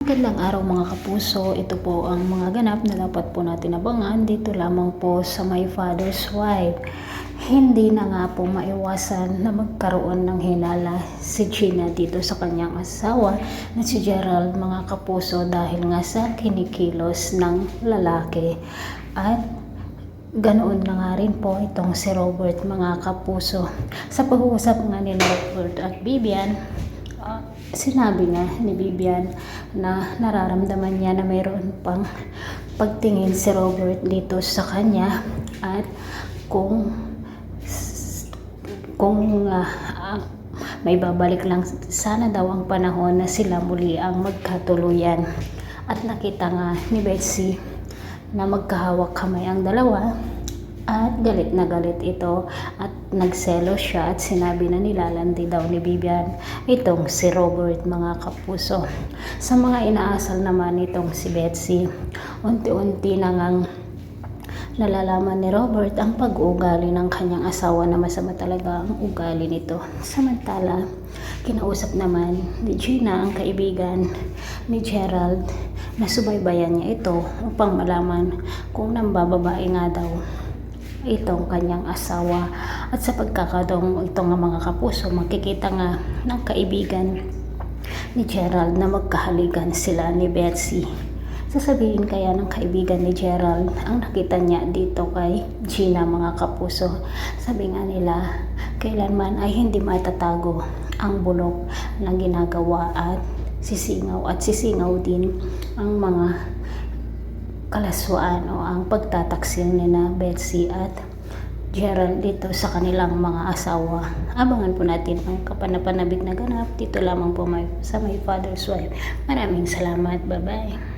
Magandang araw mga kapuso, ito po ang mga ganap na dapat po natin abangan dito lamang po sa My Father's Wife. Hindi na nga po maiwasan na magkaroon ng hinala si Gina dito sa kanyang asawa na si Gerald mga kapuso dahil nga sa kinikilos ng lalaki. At ganoon na nga rin po itong si Robert mga kapuso. Sa pag-uusap nga ni Robert at Vivian, sinabi nga ni Vivian na nararamdaman niya na mayroon pang pagtingin si Robert dito sa kanya at kung may babalik lang sana daw ang panahon na sila muli ang magkatuluyan. At nakita nga ni Betsy na magkahawak kamay ang dalawa at galit na galit ito at nagselo siya at sinabi na nilalandi daw ni Vivian itong si Robert mga kapuso. Sa mga inaasal naman itong si Betsy, unti-unti na ngang nalalaman ni Robert ang pag-uugali ng kanyang asawa na masama talaga ang ugali nito. Samantala, kinausap naman ni Gina ang kaibigan ni Gerald na subaybayan niya ito upang malaman kung nambababae nga daw itong kanyang asawa. At sa pagkakataong ito nga mga kapuso, makikita nga ng kaibigan ni Gerald na magkahaligan sila ni Betsy. Sasabihin kaya ng kaibigan ni Gerald ang nakita niya dito kay Gina mga kapuso. Sabi nga nila, kailanman ay hindi matatago ang bulok na ginagawa at sisingaw din ang mga kalaswaan o ang pagtataksil ni na Betsy at Gerald dito sa kanilang mga asawa. Abangan po natin ang kapanapanabik na ganap dito lamang po sa My Father's Wife. Maraming salamat. Bye-bye.